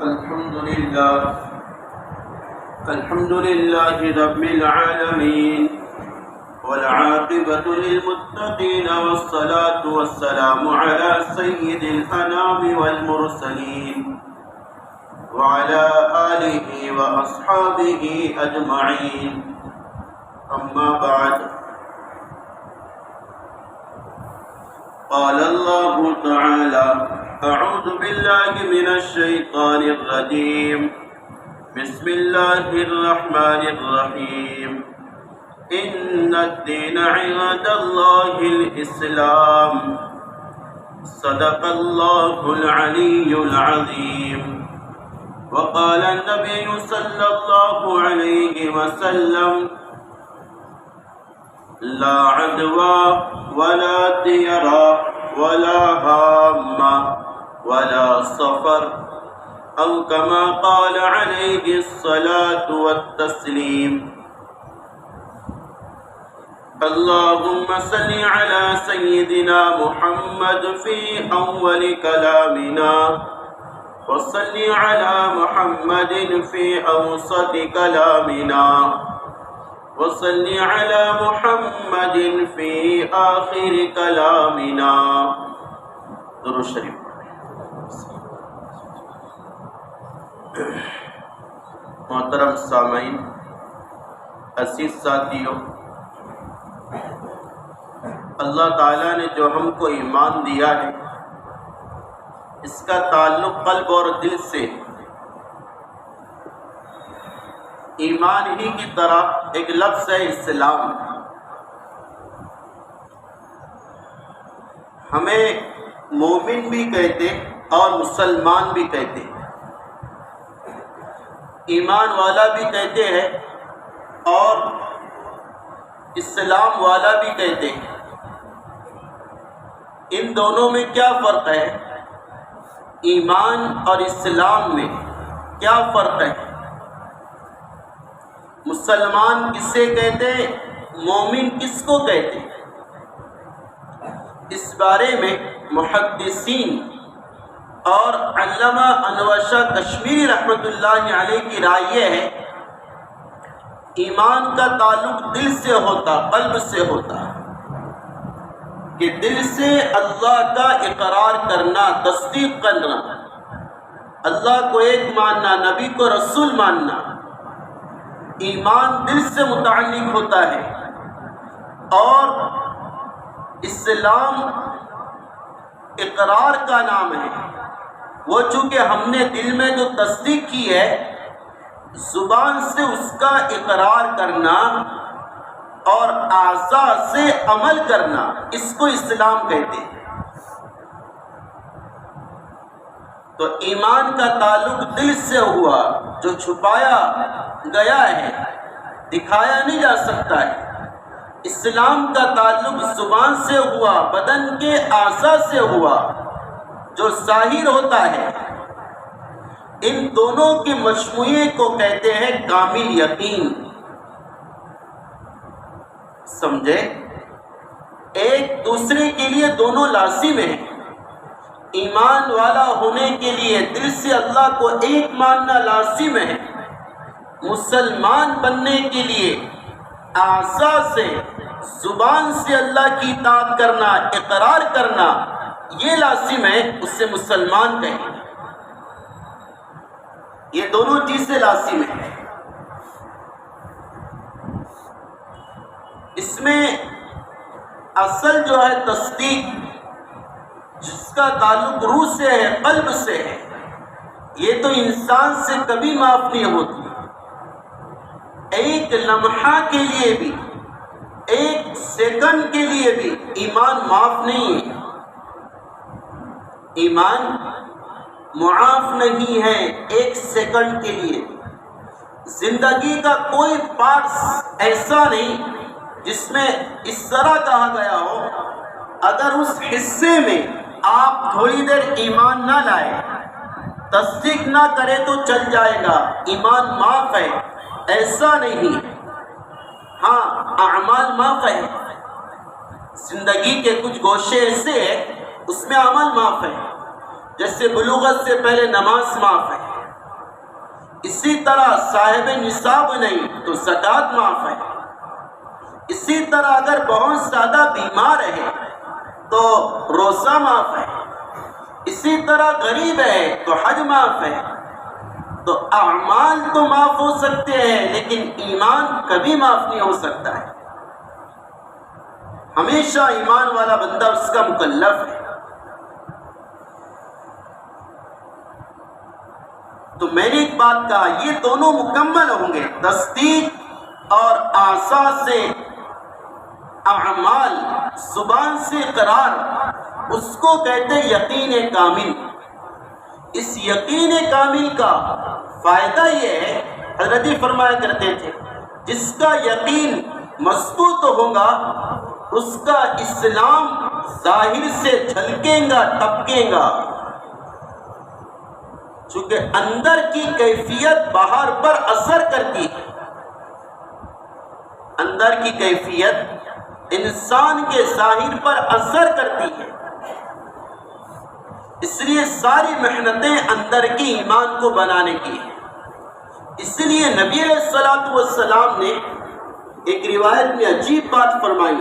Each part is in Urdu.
الحمد لله رب العالمين والعاقبة للمتقين والصلاة والسلام على سيد الأنام والمرسلين وعلى آله وأصحابه أجمعين أما بعد قال الله تعالى أعوذ بالله من الشيطان الرجيم بسم الله الرحمن الرحيم إن الدين عند الله الإسلام صدق الله العلي العظيم وقال النبي صلى الله عليه وسلم لا عدوى ولا طيرة ولا هامة ولا صفر أو كما قال عليه الصلاة والتسليم اللهم صل على سيدنا محمد في أول كلامنا وصل على محمد في أوسط كلامنا وصل على محمد في آخر كلامنا درود شریف محترم سامعین، عزیز ساتھیوں، اللہ تعالیٰ نے جو ہم کو ایمان دیا ہے اس کا تعلق قلب اور دل سے ایمان ہی کی طرح ایک لفظ ہے اسلام۔ ہمیں مومن بھی کہتے اور مسلمان بھی کہتے ہیں، ایمان والا بھی کہتے ہیں اور اسلام والا بھی کہتے ہیں۔ ان دونوں میں کیا فرق ہے؟ ایمان اور اسلام میں کیا فرق ہے؟ مسلمان کسے کہتے ہیں؟ مومن کس کو کہتے ہیں؟ اس بارے میں محدثین اور علامہ انور شاہ کشمیری رحمۃ اللہ علیہ کی رائے یہ ہے ایمان کا تعلق دل سے ہوتا، قلب سے ہوتا، کہ دل سے اللہ کا اقرار کرنا، تصدیق کرنا، اللہ کو ایک ماننا، نبی کو رسول ماننا، ایمان دل سے متعلق ہوتا ہے۔ اور اسلام اقرار کا نام ہے، وہ چونکہ ہم نے دل میں جو تصدیق کی ہے، زبان سے اس کا اقرار کرنا اور اعضاء سے عمل کرنا، اس کو اسلام کہتے ہیں۔ تو ایمان کا تعلق دل سے ہوا، جو چھپایا گیا ہے، دکھایا نہیں جا سکتا ہے۔ اسلام کا تعلق زبان سے ہوا، بدن کے اعضاء سے ہوا، جو ظاہر ہوتا ہے۔ ان دونوں کے مجموعے کو کہتے ہیں کامل یقین۔ سمجھے؟ ایک دوسرے کے لیے دونوں لازم ہیں۔ ایمان والا ہونے کے لیے دل سے اللہ کو ایک ماننا لازم ہے، مسلمان بننے کے لیے اعضاء سے، زبان سے اللہ کی اطاعت کرنا، اقرار کرنا، یہ لازم ہے، اس سے مسلمان کہیں۔ یہ دونوں چیزیں لازم ہیں۔ اس میں اصل جو ہے تصدیق، جس کا تعلق روح سے ہے، قلب سے ہے، یہ تو انسان سے کبھی معاف نہیں ہوتی۔ ایک لمحہ کے لیے بھی، ایک سیکنڈ کے لیے بھی ایمان معاف نہیں ہے، ایمان معاف نہیں ہے ایک سیکنڈ کے لیے۔ زندگی کا کوئی پارٹس ایسا نہیں جس میں اس طرح کہا گیا ہو اگر اس حصے میں آپ تھوڑی دیر ایمان نہ لائے، تصدیق نہ کرے تو چل جائے گا، ایمان معاف ہے، ایسا نہیں۔ ہاں، اعمال معاف ہے، زندگی کے کچھ گوشے ایسے ہیں اس میں عمل معاف ہے، جیسے بلوغت سے پہلے نماز معاف ہے، اسی طرح صاحب نصاب نہیں تو زکوٰۃ معاف ہے. اسی طرح اگر بہت زیادہ بیمار ہے تو روزہ معاف ہے. اسی طرح غریب ہے تو حج معاف ہے. تو اعمال تو معاف ہو سکتے ہیں لیکن ایمان کبھی معاف نہیں ہو سکتا ہے. ہمیشہ ایمان والا بندہ اس کا مکلف ہے. تو میں نے ایک بات کہا، یہ دونوں مکمل ہوں گے، تصدیق اور اعضاء سے اعمال، زبان سے اقرار، اس کو کہتے ہیں یقین کامل. اس یقین کامل کا فائدہ یہ ہے، حضرت فرمایا کرتے تھے جس کا یقین مضبوط ہوگا اس کا اسلام ظاہر سے جھلکیں گا، ٹپکیں گا. چونکہ اندر کی کیفیت باہر پر اثر کرتی ہے. اندر کی کیفیت انسان کے ظاہر پر اثر کرتی ہے. اس لیے ساری محنتیں اندر کی ایمان کو بنانے کی ہیں. اس لیے نبی علیہ الصلوۃ والسلام نے ایک روایت میں عجیب بات فرمائی،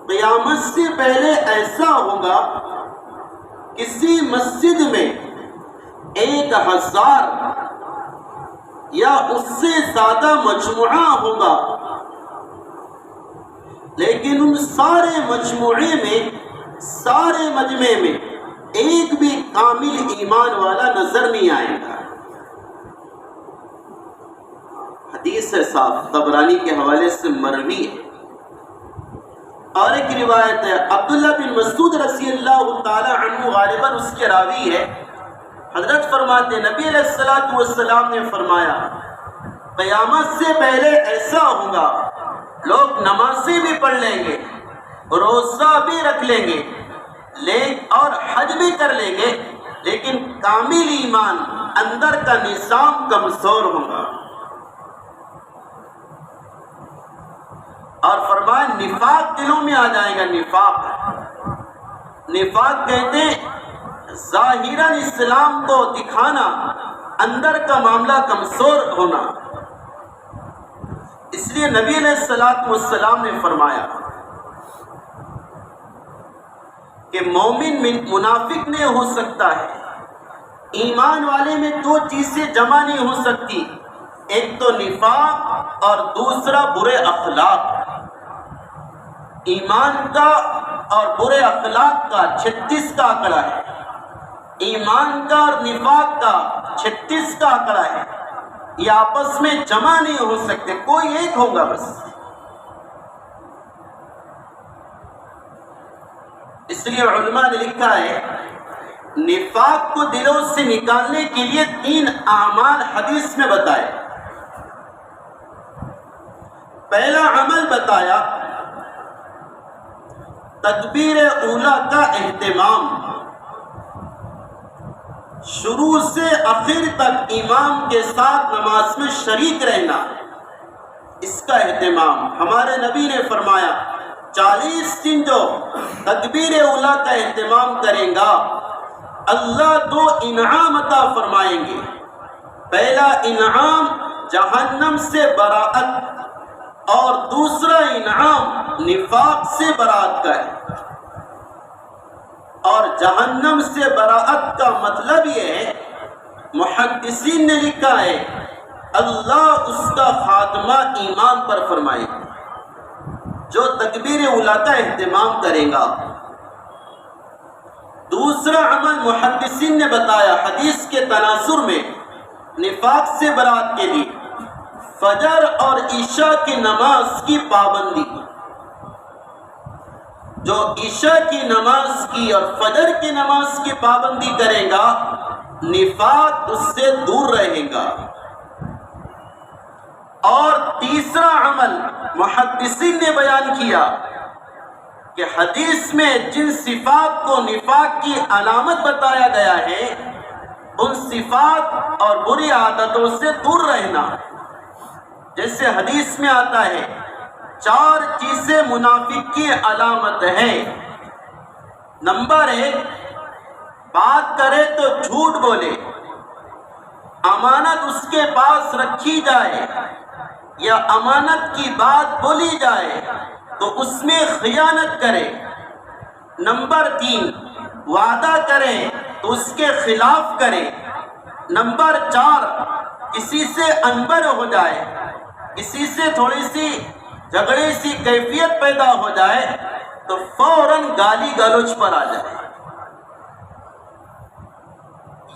قیامت سے پہلے ایسا ہوگا کسی مسجد میں 1000 یا اس سے زیادہ مجموعہ ہوگا، لیکن ان سارے مجموعے میں، سارے مجمع میں ایک بھی کامل ایمان والا نظر نہیں آئے گا. حدیث ہے صاف، طبرانی کے حوالے سے مروی ہے. اور ایک روایت ہے عبداللہ بن مسعود رضی اللہ تعالی عنہ، غالباً اس کے راوی ہے، حضرت فرماتے ہیں نبی علیہ الصلوۃ والسلام نے فرمایا قیامت سے پہلے ایسا ہوگا لوگ نمازیں بھی پڑھ لیں گے، روزہ بھی رکھ لیں گے اور حج بھی کر لیں گے، لیکن کامل ایمان، اندر کا نظام کمزور ہوگا. اور فرمایا نفاق دلوں میں آ جائے گا. نفاق کہتے ہیں ظاہراً اسلام کو دکھانا، اندر کا معاملہ کمزور ہونا. اس لیے نبی علیہ الصلوۃ والسلام نے فرمایا کہ مومن منافق نہیں ہو سکتا ہے. ایمان والے میں 2 چیزیں جمع نہیں ہو سکتی، ایک تو نفاق اور دوسرا برے اخلاق. ایمان کا اور برے اخلاق کا 36 کا آنکڑا ہے. ایمان کا اور نفاق کا 36 کا آنکڑا ہے. یہ آپس میں جمع نہیں ہو سکتے، کوئی ایک ہوگا بس. اس لیے علماء نے لکھا ہے نفاق کو دلوں سے نکالنے کے لیے 3 اعمال حدیث میں بتائے. پہلا عمل بتایا تکبیر اولیٰ کا اہتمام، شروع سے آخر تک امام کے ساتھ نماز میں شریک رہنا، اس کا اہتمام. ہمارے نبی نے فرمایا 40 دن جو تکبیر اولیٰ کا اہتمام کریں گا اللہ 2 انعام عطا فرمائیں گے. پہلا انعام جہنم سے براءت اور دوسرا انعام نفاق سے برات کا ہے. اور جہنم سے براءت کا مطلب یہ ہے، محدثین نے لکھا ہے اللہ اس کا خاتمہ ایمان پر فرمائے گا جو تکبیر اولیٰ کا اہتمام کرے گا. دوسرا عمل محدثین نے بتایا حدیث کے تناظر میں نفاق سے برات کے لیے فجر اور عشاء کی نماز کی پابندی. جو عشاء کی نماز کی اور فجر کی نماز کی پابندی کرے گا نفاق اس سے دور رہے گا. اور تیسرا عمل محدثین نے بیان کیا کہ حدیث میں جن صفات کو نفاق کی علامت بتایا گیا ہے ان صفات اور بری عادتوں سے دور رہنا. جیسے حدیث میں آتا ہے 4 چیزیں منافق کی علامت ہے. نمبر 1 بات کرے تو جھوٹ بولے، امانت اس کے پاس رکھی جائے یا امانت کی بات بولی جائے تو اس میں خیانت کرے۔ نمبر 3، وعدہ کرے تو اس کے خلاف کرے۔ نمبر 4، کسی سے انبر ہو جائے، کسی سے تھوڑی سی جھگڑے سی کیفیت پیدا ہو جائے تو فوراً گالی گلوچ پر آ جائے۔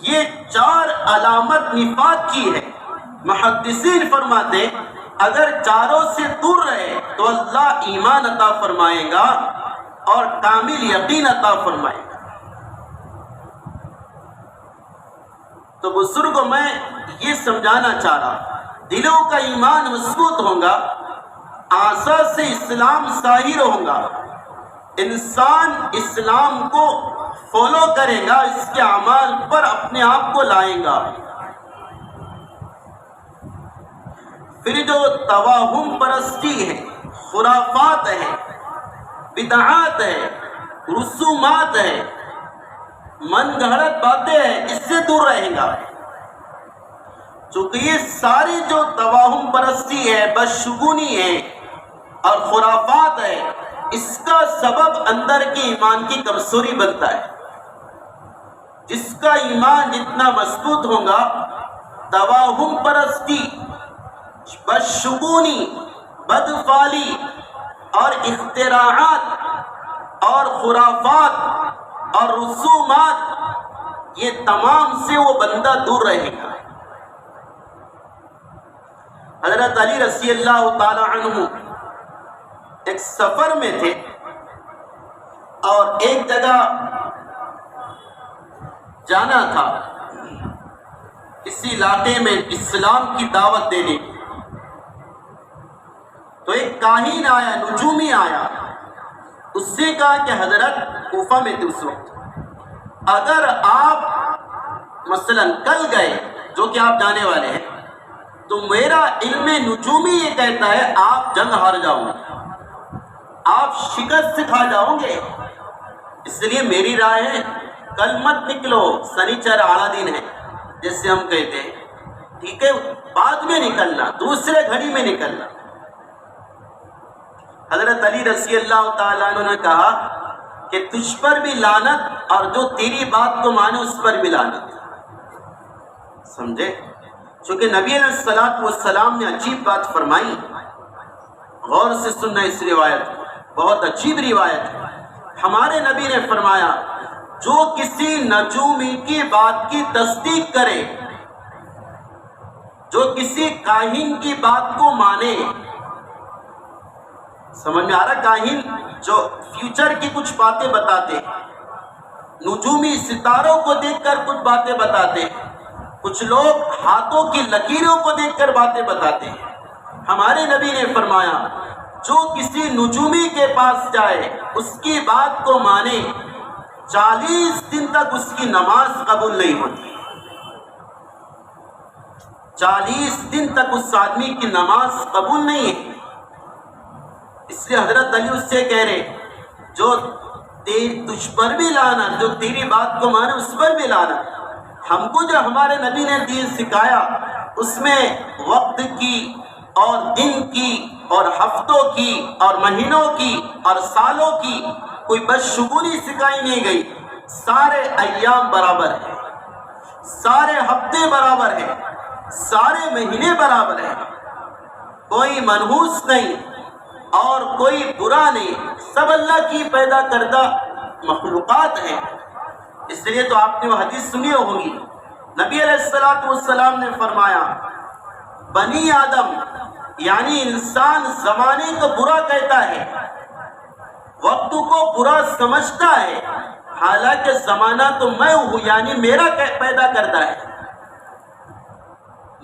یہ 4 علامت نفاق کی ہے۔ محدثین فرماتے اگر چاروں سے دور رہے تو اللہ ایمان عطا فرمائے گا اور کامل یقین عطا فرمائے گا۔ تو بزرگوں، میں یہ سمجھانا چاہ رہا، دلوں کا ایمان مضبوط ہوگا، اعضاء سے اسلام ظاہر ہوگا، انسان اسلام کو فالو کرے گا، اس کے اعمال پر اپنے آپ کو لائے گا۔ پھر جو توہم پرستی ہے، خرافات ہے، بدعات ہے، رسومات ہے، من گھڑت باتیں ہیں، اس سے دور رہے گا۔ چونکہ یہ ساری جو توہم پرستی ہے، بدشگونی ہے اور خرافات ہے، اس کا سبب اندر کے ایمان کی کمزوری بنتا ہے۔ جس کا ایمان جتنا مضبوط ہوگا، توہم پرستی، بدشگونی، بدفعلی اور اختراعات اور خرافات اور رسومات، یہ تمام سے وہ بندہ دور رہے گا۔ حضرت علی رضی اللہ تعالی عنہ ایک سفر میں تھے اور ایک جگہ جانا تھا، اسی علاقے میں اسلام کی دعوت دینے۔ تو ایک کاہن آیا، نجومی آیا، اس سے کہا کہ حضرت، کوفہ میں تھے اس وقت، اگر آپ مثلا کل گئے، جو کہ آپ جانے والے ہیں، تو میرا علم نجومی یہ کہتا ہے آپ جنگ ہار جاؤ گے، آپ شکست سے کھا جاؤ گے، اس لیے میری رائے ہے کل مت نکلو، سنیچر آڑا دن ہے جیسے ہم کہتے ہیں، ٹھیک ہے، بعد میں نکلنا، دوسرے گھڑی میں نکلنا۔ حضرت علی رضی اللہ تعالیٰ عنہ نے کہا کہ تجھ پر بھی لعنت اور جو تیری بات کو مانے اس پر بھی لعنت۔ سمجھے؟ چونکہ نبی علیہ السلام نے عجیب بات فرمائی، غور سے سننا اس روایت، بہت عجیب روایت ہے۔ ہمارے نبی نے فرمایا جو کسی نجومی کی بات کی تصدیق کرے، جو کسی کاہن کی بات کو مانے، سمجھ میں آ رہا؟ کاہن جو فیوچر کی کچھ باتیں بتاتے، نجومی ستاروں کو دیکھ کر کچھ باتیں بتاتے، کچھ لوگ ہاتھوں کی لکیروں کو دیکھ کر باتیں بتاتے ہیں۔ ہمارے نبی نے فرمایا جو کسی نجومی کے پاس جائے، اس کی بات کو مانے، 40 دن تک اس کی نماز قبول نہیں ہوتی۔ 40 دن تک اس آدمی کی نماز قبول نہیں ہے۔ اس لیے حضرت علی اس سے کہہ رہے جو تجھ پر بھی لعنت، جو تیری بات کو مانے اس پر بھی لعنت۔ ہم کو جو ہمارے نبی نے دین سکھایا اس میں وقت کی اور دن کی اور ہفتوں کی اور مہینوں کی اور سالوں کی کوئی بدشگونی سکھائی نہیں گئی۔ سارے ایام برابر ہیں، سارے ہفتے برابر ہیں، سارے مہینے برابر ہیں، کوئی منحوس نہیں اور کوئی برا نہیں، سب اللہ کی پیدا کردہ مخلوقات ہیں۔ اس لیے تو آپ نے وہ حدیث سنی ہوگی، نبی علیہ السلام نے فرمایا بنی آدم یعنی انسان زمانے کو برا کہتا ہے، وقت کو برا سمجھتا ہے، حالانکہ زمانہ تو میں ہوں، یعنی میرا پیدا کرتا ہے۔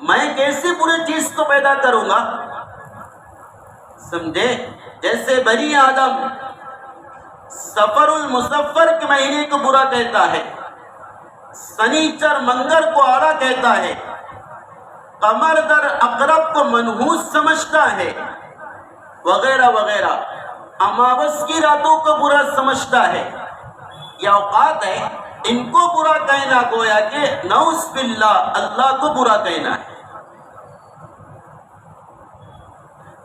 میں کیسے برے چیز کو پیدا کروں گا؟ سمجھے؟ جیسے بنی آدم سفر المظفر کے مہینے کو برا کہتا ہے، سنیچر منگر کو آڑا کہتا ہے، قمر در اقرب کو منحوس سمجھتا ہے، وغیرہ وغیرہ، اماوس کی راتوں کو برا سمجھتا ہے۔ یہ اوقات ہے ان کو برا کہنا گویا کہ نعوذ باللہ اللہ کو برا کہنا ہے۔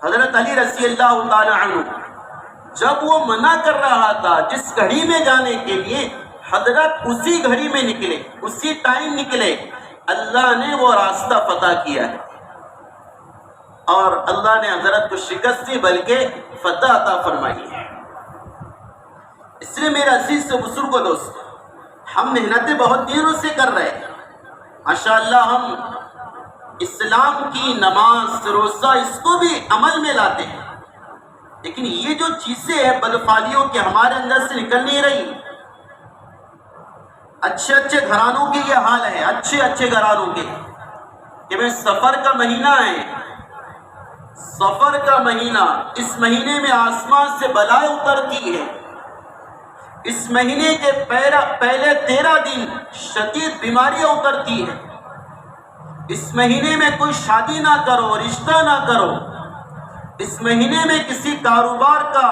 حضرت علی رضی اللہ تعالی عنہ جب وہ منع کر رہا تھا جس گھڑی میں جانے کے لیے، حضرت اسی گھڑی میں نکلے، اسی ٹائم نکلے، اللہ نے وہ راستہ فتح کیا ہے، اور اللہ نے حضرت کو شکست دی بلکہ فتح عطا فرمائی ہے۔ اس لیے میرے عزیز سے بزرگ و دوست، ہم محنتیں بہت دنوں سے کر رہے ہیں، ماشاءاللہ ہم اسلام کی نماز روزہ اس کو بھی عمل میں لاتے ہیں، لیکن یہ جو چیزیں ہیں بدفعالیوں کے ہمارے اندر سے نکل نہیں رہی۔ اچھے اچھے گھرانوں کے یہ حال ہے، اچھے اچھے گھرانوں کے کہ میں سفر کا مہینہ ہے، سفر کا مہینہ، اس مہینے میں آسمان سے بلائیں اترتی ہے، اس مہینے کے پہلے 13 دن شدید بیماریاں اترتی ہیں، اس مہینے میں کوئی شادی نہ کرو، رشتہ نہ کرو، اس مہینے میں کسی کاروبار کا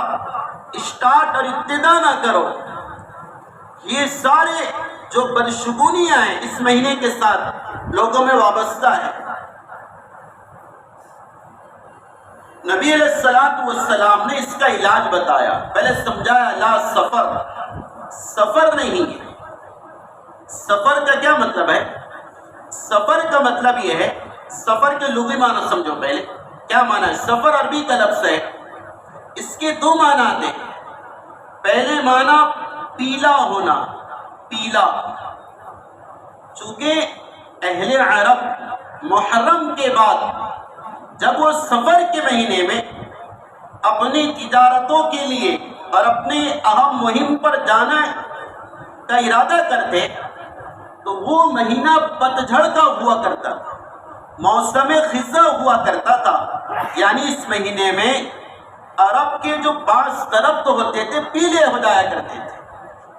اسٹارٹ اور ابتدا نہ کرو۔ یہ سارے جو بدشگونیاں ہیں اس مہینے کے ساتھ لوگوں میں وابستہ ہے۔ نبی علیہ السلام نے اس کا علاج بتایا، پہلے سمجھایا لا سفر، سفر نہیں ہے۔ سفر کا کیا مطلب ہے؟ سفر کا مطلب یہ ہے، سفر کے لغوی معنی سمجھو پہلے، کیا معنی ہے؟ سفر عربی کا لفظ ہے، اس کے دو معنی آتے ہیں۔ پہلے معنی پیلا ہونا، پیلا، چونکہ اہل عرب محرم کے بعد جب وہ سفر کے مہینے میں اپنی تجارتوں کے لیے اور اپنے اہم مہم پر جانا کا ارادہ کرتے تو وہ مہینہ پتجھڑ کا ہوا کرتا تھا، موسم خزاں ہوا کرتا تھا، یعنی اس مہینے میں عرب کے جو بعض درخت ہوتے تھے پیلے ہو جایا کرتے تھے،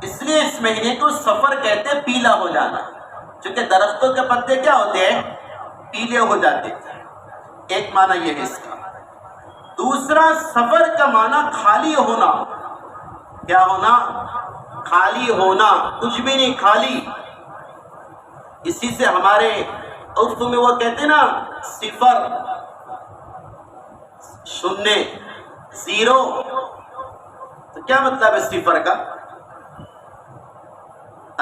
اس لیے اس مہینے کو سفر کہتے، پیلا ہو جانا، چونکہ درختوں کے پتے کیا ہوتے ہیں؟ پیلے ہو جاتے تھے۔ ایک معنی یہ ہے اس کا۔ دوسرا، سفر کا معنی خالی ہونا، کیا ہونا؟ خالی ہونا، کچھ بھی نہیں، خالی۔ اسی سے ہمارے اردو میں وہ کہتے ہیں نا صفر، شونیہ، زیرو، تو کیا مطلب ہے صفر کا؟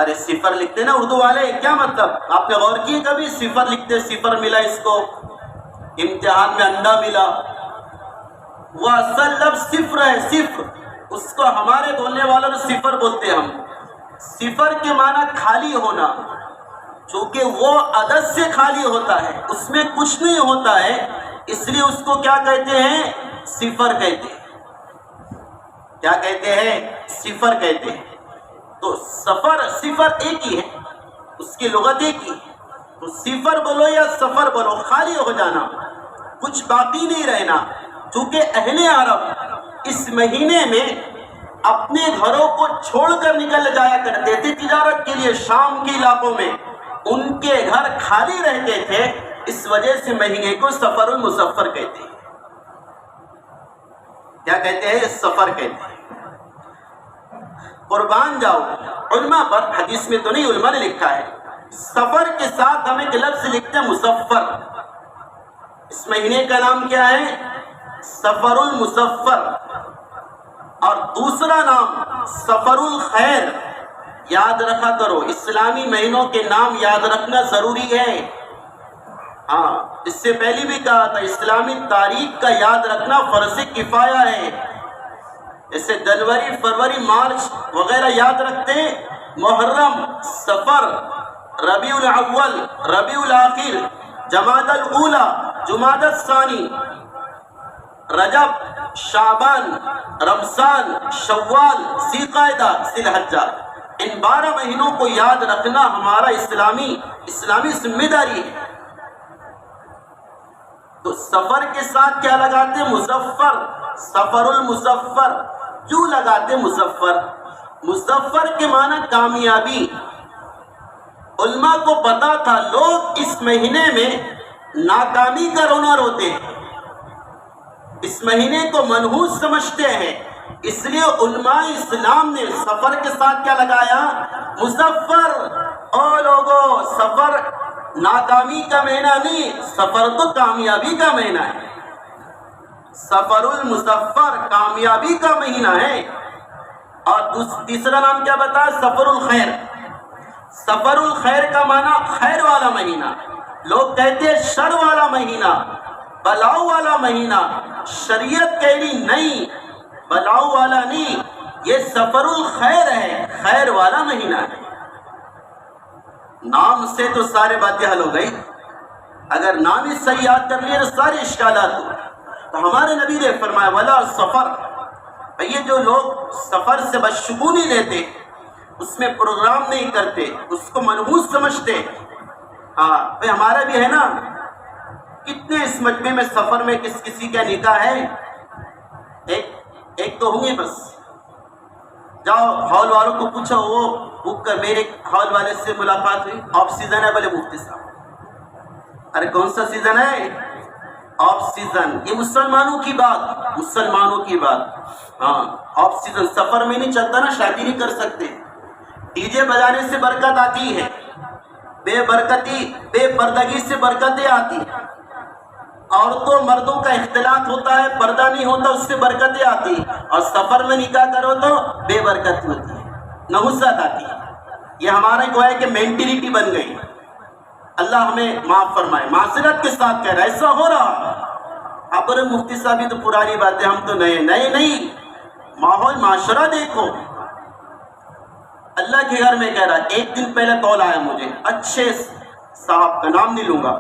ارے صفر لکھتے نا اردو والے، کیا مطلب؟ آپ نے غور کیے کبھی؟ صفر لکھتے، صفر ملا اس کو، امتحان میں انڈا ملا، وہ اصل لفظ صفر ہے، صفر، اس کو ہمارے بولنے والوں نے صفر بولتے ہیں ہم۔ صفر کے معنی خالی ہونا، چونکہ وہ عدد سے خالی ہوتا ہے، اس میں کچھ نہیں ہوتا ہے، اس لیے اس کو کیا کہتے ہیں؟ صفر کہتے ہیں۔ کیا کہتے ہیں؟ صفر کہتے ہیں۔ تو سفر، صفر ایک ہی ہے، اس کی لغت ایک ہی، تو صفر بولو یا سفر بولو، خالی ہو جانا، کچھ باقی نہیں رہنا، چونکہ اہل عرب اس مہینے میں اپنے گھروں کو چھوڑ کر نکل جایا کرتے تھے تجارت کے لیے، شام کے علاقوں میں ان کے گھر خالی رہتے تھے، اس وجہ سے مہینے کو سفر المسفر کہتے ہیں۔ کیا کہتے ہیں؟ سفر کہتے ہیں۔ قربان جاؤ، علماء پر، حدیث میں تو نہیں، علماء نے لکھا ہے، سفر کے ساتھ ہم ایک لفظ لکھتے ہیں مسفر، اس مہینے کا نام کیا ہے؟ سفر المسفر، اور دوسرا نام سفر الخیر۔ یاد رکھا کرو، اسلامی مہینوں کے نام یاد رکھنا ضروری ہے۔ ہاں، اس سے پہلے بھی کہا تھا، اسلامی تاریخ کا یاد رکھنا فرض کفایہ ہے۔ جیسے جنوری، فروری، مارچ وغیرہ یاد رکھتے ہیں، محرم، سفر، ربیع الاول، ربیع الاخر، جمادی الاولی، جمادی الثانی، رجب، شعبان، رمضان، شوال، ذی القعدہ، ذی الحجہ، ان 12 مہینوں کو یاد رکھنا ہمارا اسلامی ذمہ داری ہے۔ تو سفر کے ساتھ کیا لگاتے؟ مظفر، سفر المظفر۔ کیوں لگاتے مظفر؟ مظفر کے معنی کامیابی۔ علماء کو پتا تھا لوگ اس مہینے میں ناکامی کا رونا روتے ہیں، اس مہینے کو منحوس سمجھتے ہیں، اس لیے علماء اسلام نے سفر کے ساتھ کیا لگایا؟ مسافر۔ او لوگو، سفر ناکامی کا مہینہ نہیں، سفر تو کامیابی کا مہینہ ہے۔ سفر المسافر کامیابی کا مہینہ ہے۔ اور تیسرا نام کیا بتایا؟ سفر الخیر۔ سفر الخیر کا معنی خیر والا مہینہ۔ لوگ کہتے ہیں شر والا مہینہ، بلاؤ والا مہینہ۔ شریعت کہنی نہیں، بلاؤ والا نہیں، یہ سفر الخیر ہے، خیر والا مہینہ ہے۔ نام سے تو سارے باتیں حل ہو گئی۔ اگر نام ہی صحیح یاد کر لیے تو سارے اشکالات ہو۔ تو ہمارے نبی نے فرمایا ولا سفر، یہ جو لوگ سفر سے بدشگونی لیتے، اس میں پروگرام نہیں کرتے، اس کو منحوس سمجھتے، بھئی ہمارا بھی ہے نا، کتنے اس مجمع میں سفر میں کسی کا نکاح ہے؟ ایک تو ہوں گے بس۔ جاؤ ہال والوں کو پوچھو، وہ بک کر میرے ہال والے سے ملاقات ہوئی، آف سیزن ہے، بولے مفتی صاحب۔ ارے کون سا سیزن ہے؟ Of season. یہ مسلمانوں کی بات، مسلمانوں کی بات۔ ہاں آف سیزن سفر میں نہیں چلتا نا، شادی نہیں کر سکتے۔ ڈی جے بجانے سے برکت آتی ہے، بے پردگی سے برکتیں آتی ہیں۔ عورتوں مردوں کا اختلاط ہوتا ہے، پردہ نہیں ہوتا، اس سے برکتیں آتی ہیں۔ اور سفر میں نکاح کرو تو بے برکت ہوتی ہے، نحوست آتی ہے۔ یہ ہمارا گویا کہ مینٹلٹی بن گئی۔ اللہ ہمیں معاف فرمائے، معذرت کے ساتھ کہہ رہا ہے ایسا ہو رہا۔ اب مفتی صاحب تو پرانی باتیں، ہم تو نئے نہیں۔ ماحول معاشرہ دیکھو۔ اللہ کے گھر میں کہہ رہا ہے، ایک دن پہلے کال آیا مجھے، اچھے صاحب کا نام نہیں لوں گا،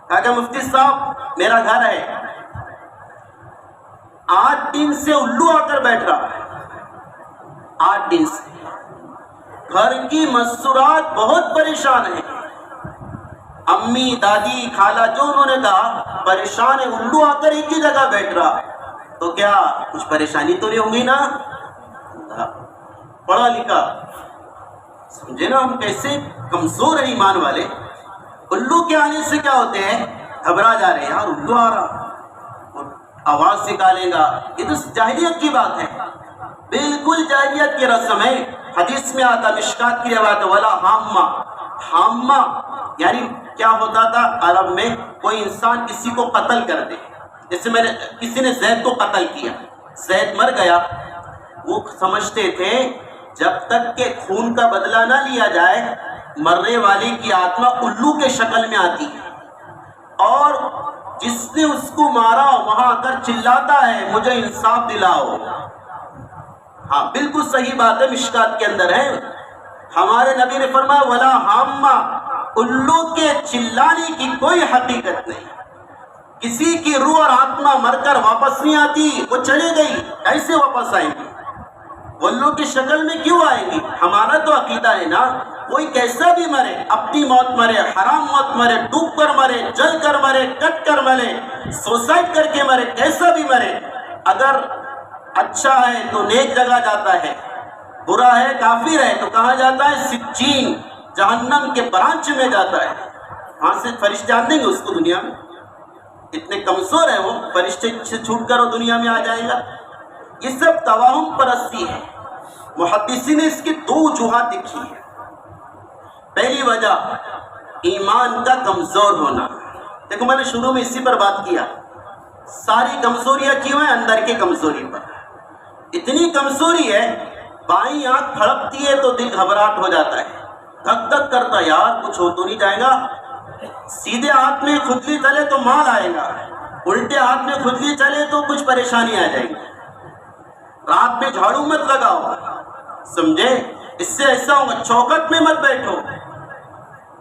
کہا کہ مفتی صاحب میرا گھر ہے، 8 دن سے الو آ کر بیٹھ رہا ہے، 8 دن سے گھر کی مسورات بہت پریشان ہیں، امی دادی خالہ جو انہوں نے کہا پریشان ہے، الو آ کر ایک ہی جگہ بیٹھ رہا ہے۔ تو کیا کچھ پریشانی تو نہیں ہوگی نا؟ پڑھا لکھا، سمجھے نا ہم کیسے کمزور ہیں ایمان والے۔ الو کے آنے سے کیا ہوتے ہیں؟ گھبرا جا رہے ہیں، یار الو آ رہا، آواز نکالے گا۔ یہ تو جاہلیت کی بات ہے، بالکل جاہلیت کی رسم ہے۔ حدیث میں آتا، مشکات کی روایت، ولا حامہ۔ حامہ یعنی کیا ہوتا تھا عرب میں؟ کوئی انسان کسی کو قتل کر دے، جیسے کسی نے زید کو قتل کیا، زید مر گیا، وہ سمجھتے تھے جب تک کہ خون کا بدلہ نہ لیا جائے مرنے والے کی آتما الو کے شکل میں آتی ہے، اور جس نے اس کو مارا وہاں آ کر چلاتا ہے مجھے انصاف دلاؤ۔ ہاں بالکل صحیح بات ہے، مشکات کے اندر ہے۔ ہمارے نبی نے فرمایا ولا حامہ، الو کے چلانے کی کوئی حقیقت نہیں۔ کسی کی روح اور آتما مر کر واپس نہیں آتی، وہ چلی گئی، کیسے واپس آئیں گی؟ الو کی شکل میں کیوں آئیں گی؟ ہمارا تو عقیدہ ہے نا، کوئی کیسا بھی مرے، اپنی موت مرے، حرام موت مرے، ڈوب کر مرے، جل کر مرے، کٹ کر مرے، سوسائڈ کر کے مرے، کیسا بھی مرے، اگر اچھا ہے تو نیک جگہ جاتا ہے، برا ہے کافر ہے تو کہاں جاتا ہے؟ سجین، جہنم کے برانچ میں جاتا ہے۔ وہاں سے فرشتے جان دیں گے اس کو دنیا میں؟ اتنے کمزور ہے وہ، فرشتے سے چھوٹ کر وہ دنیا میں آ جائے گا؟ یہ سب توہم پرستی ہے۔ محدثین نے اس کی 2 وجوہات لکھی ہیں۔ پہلی وجہ ایمان کا کمزور ہونا۔ دیکھو میں نے شروع میں اسی پر بات کیا، ساری کمزوریاں کیوں ہیں؟ اندر کی کمزوری پر۔ اتنی کمزوری ہے، بائیں آنکھ پھڑکتی ہے تو دل گھبراہٹ ہو جاتا ہے، دھک دھک کرتا ہے، یار کچھ ہو تو نہیں جائے گا۔ سیدھے ہاتھ میں کھجلی چلے تو مال آئے گا، الٹے ہاتھ میں کھجلی چلے تو کچھ پریشانی آ جائے گی۔ رات میں جھاڑو مت لگاؤ، سمجھے؟ اس سے ایسا ہوگا، چوکٹ میں مت بیٹھو۔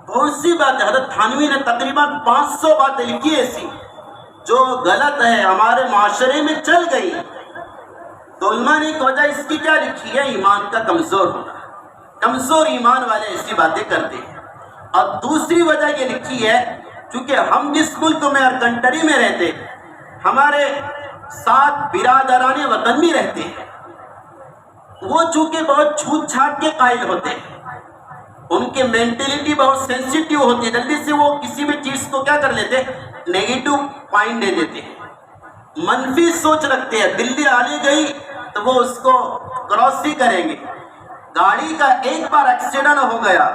بہت سی باتیں حضرت تھانوی نے تقریباً 500 باتیں لکھی ایسی جو غلط ہے، ہمارے معاشرے میں چل گئی۔ تو علماء نے ایک وجہ اس کی کیا لکھی ہے؟ ایمان کا کمزور ہونا۔ کمزور ایمان والے ایسی باتیں کرتے ہیں۔ اور دوسری وجہ یہ لکھی ہے، چونکہ ہم جس ملک میں اور کنٹری میں رہتے، ہمارے ساتھ برادران وطن بھی رہتے ہیں، وہ چونکہ بہت چھوٹ چھاٹ کے قائل ہوتے ہیں، ان کی مینٹلٹی بہت سینسیٹیو ہوتی ہے، جلدی سے وہ کسی بھی چیز کو کیا کر لیتے ہیں؟ نیگیٹو پوائنٹ دے دیتے ہیں، منفی سوچ رکھتے ہیں۔ دلی آنے گئی تو وہ اس کو کراس ہی کریں گے. گاڑی کا ایک بار ایکسیڈنٹ ہو گیا،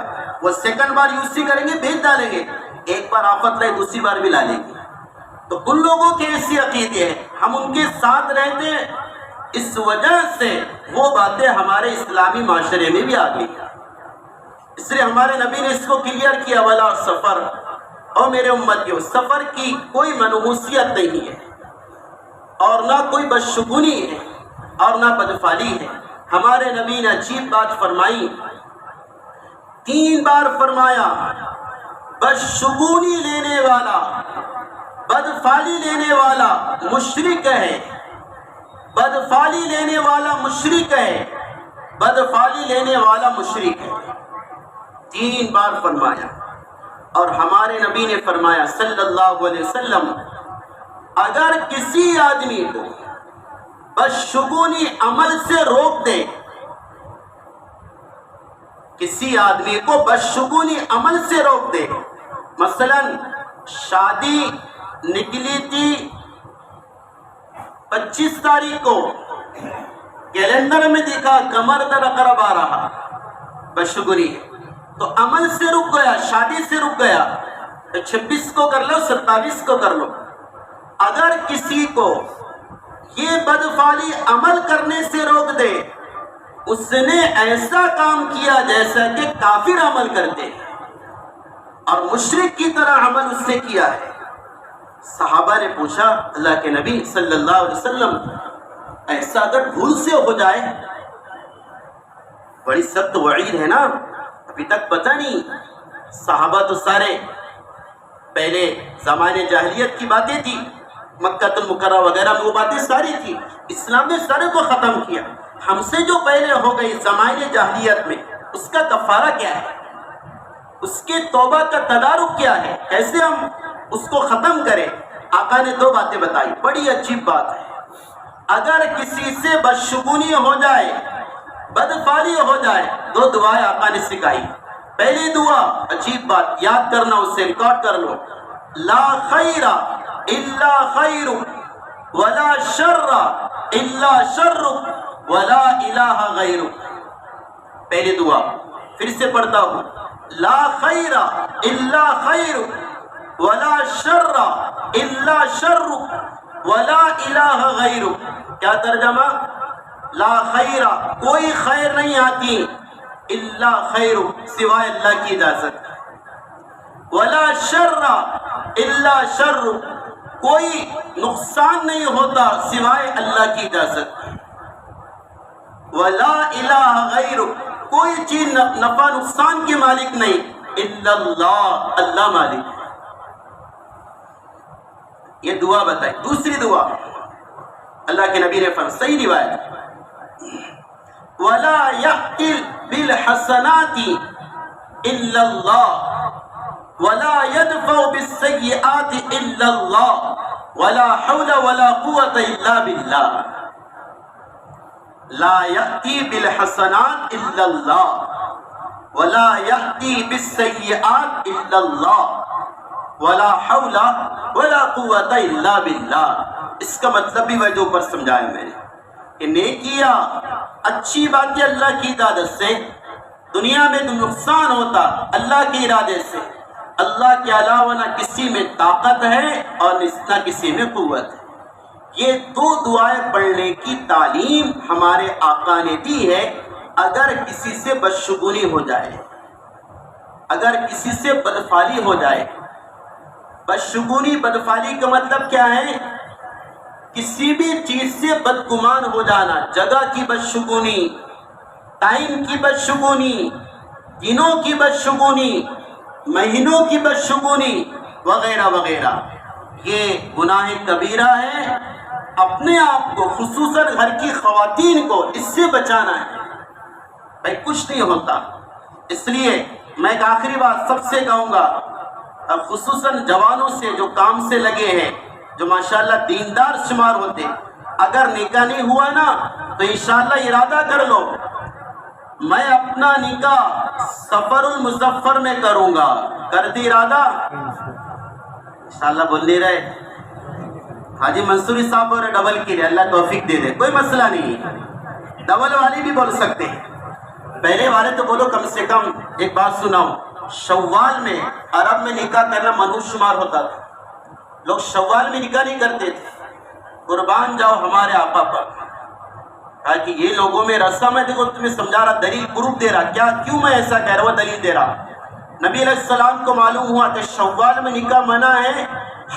وہ سیکنڈ بار یوز ہی کریں گے، بیچ ڈالیں گے. ایک بار آفت رہے دوسری بار بھی لا لیں گے. تو ان لوگوں کے ایسی عقیدے ہیں، ہم ان کے ساتھ رہتے ہیں، اس وجہ سے وہ باتیں ہمارے اسلامی معاشرے میں بھی آ گئی. اس لیے ہمارے نبی نے اس کو کلیئر کیا، ولا سفر، اور میرے امتیوں سفر کی کوئی منحوسیت نہیں ہے، اور نہ کوئی بدشگونی ہے، اور نہ بدفعلی ہے. ہمارے نبی نے عجیب بات فرمائی، 3 بار فرمایا بدشگونی لینے والا، بدفعلی لینے والا مشرک ہے، بدفعلی لینے والا مشرک ہے، بدفعلی لینے والا مشرک ہے. 3 بار فرمایا. اور ہمارے نبی نے فرمایا صلی اللہ علیہ وسلم، اگر کسی آدمی کو بدشگونی عمل سے روک دے، کسی آدمی کو بدشگونی عمل سے روک دے، مثلا شادی نکلی تھی 25 تاریخ کو، کیلنڈر میں دیکھا کمر در اقرب آ رہا، بدشگونی ہے، تو عمل سے رک گیا، شادی سے رک گیا، تو 26 کو کر لو، 27 کو کر لو. اگر کسی کو یہ بدفعلی عمل کرنے سے روک دے، اس نے ایسا کام کیا جیسا کہ کافر عمل کرتے اور مشرک کی طرح عمل اس نے کیا ہے. صحابہ نے پوچھا اللہ کے نبی صلی اللہ علیہ وسلم، ایسا اگر بھول سے ہو جائے، بڑی سخت وعید ہے نا، ابھی تک پتہ نہیں. صحابہ تو سارے پہلے زمانے جاہلیت کی باتیں تھی، مکہ المکرمہ وغیرہ میں وہ باتیں ساری تھی. اسلام نے سارے کو ختم کیا. ہم سے جو پہلے ہو گئی زمانے جاہلیت میں، اس کا کفارہ کیا ہے، اس کے توبہ کا تدارک کیا ہے، کیسے ہم اس کو ختم کریں. آقا نے 2 باتیں بتائی، بڑی عجیب بات ہے. اگر کسی سے بدشگونی ہو جائے، بدفعلی ہو جائے، 2 دعائیں آقا نے سکھائی. پہلی دعا، عجیب بات، یاد کرنا، اسے ریکارڈ کر لو، لا خیر الا خیر ولا شر الا شر ولا الہ غیر. پہلی دعا پھر سے پڑھتا ہوں، لا خیر الا خیر ولا شر الا شر ولا الہ غیر. کیا ترجمہ؟ لا خیر، کوئی خیر نہیں آتی، الا خیر، سوائے اللہ کی اجازت، ولا شر الا شر، کوئی نقصان نہیں ہوتا سوائے اللہ کی اجازت، ولا الہ غیر، کوئی چیز نفع نقصان کی مالک نہیں، الا اللہ، اللہ مالک ہے. یہ دعا بتائی. دوسری دعا اللہ کے نبی نے فرمایا، صحیح روایت، ولا يأتي بالحسنات الا الله ولا يدفع بالسيئات الا الله ولا حول ولا قوة الا بالله. لا يأتي بالحسنات الا الله ولا يأتي بالسيئات الا الله ولا حول ولا قوة الا بالله. اس کا مطلب بھی وجہ اوپر سمجھایا میں نے کہ نیکیاں، اچھی باتیں اللہ کی اجازت سے، دنیا میں نقصان ہوتا اللہ کے ارادے سے. اللہ کے علاوہ نہ کسی میں طاقت ہے اور نہ کسی میں قوت ہے. یہ 2 دعائیں پڑھنے کی تعلیم ہمارے آقا نے دی ہے. اگر کسی سے بدشگونی ہو جائے، اگر کسی سے بدفعلی ہو جائے، بدشگونی بدفعلی کا مطلب کیا ہے؟ کسی بھی چیز سے بدگمان ہو جانا، جگہ کی بدشگونی، ٹائم کی بدشگونی، دنوں کی بدشگونی، مہینوں کی بدشگونی وغیرہ وغیرہ. یہ گناہ کبیرہ ہے. اپنے آپ کو، خصوصاً گھر کی خواتین کو اس سے بچانا ہے. بھائی کچھ نہیں ہوتا. اس لیے میں ایک آخری بات سب سے کہوں گا، خصوصاً جوانوں سے جو کام سے لگے ہیں، جو ماشاءاللہ دیندار شمار ہوتے، اگر نکاح نہیں ہوا نا تو انشاءاللہ ارادہ کر لو، میں اپنا نکاح سفر المظفر میں کروں گا. کر دی ارادہ؟ انشاءاللہ بول نہیں رہے. حاجی منصوری صاحب اور ڈبل کی رہے، اللہ توفیق دے دے، کوئی مسئلہ نہیں. ڈبل والی بھی بول سکتے ہیں. پہلے والے تو بولو کم سے کم. ایک بات سناؤ, شوال میں عرب میں نکاح کرنا منحوس شمار ہوتا تھا. لوگ شوال میں نکاح نہیں کرتے تھے. قربان جاؤ ہمارے آقا پر, کہا کہ یہ لوگوں میں رسم ہے. دیکھو تمہیں سمجھا رہا, دلیل پروف دے رہا. کیا کیوں میں ایسا کہہ رہا ہوں, دلیل دے رہا. نبی علیہ السلام کو معلوم ہوا کہ شوال میں نکاح منع ہے.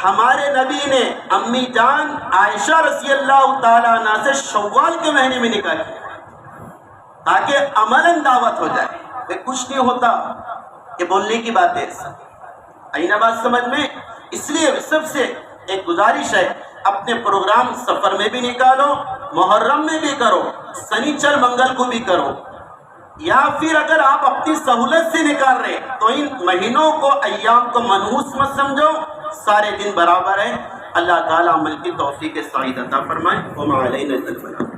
ہمارے نبی نے امی جان عائشہ رضی اللہ تعالیٰ عنہ سے شوال کے مہینے میں نکاح کیا تاکہ عملاً دعوت ہو جائے. کچھ نہیں ہوتا, یہ بولنے کی بات ہے. آئی نا بات سمجھ میں؟ اس لیے سب سے ایک گزارش ہے, اپنے پروگرام سفر میں بھی نکالو, محرم میں بھی کرو, سنیچر منگل کو بھی کرو, یا پھر اگر آپ اپنی سہولت سے نکال رہے تو ان مہینوں کو, ایام کو منحوس مت سمجھو. سارے دن برابر ہیں. اللہ تعالیٰ عمل کی توفیق سعید عطا فرمائے. وما علینا الا البلاغ.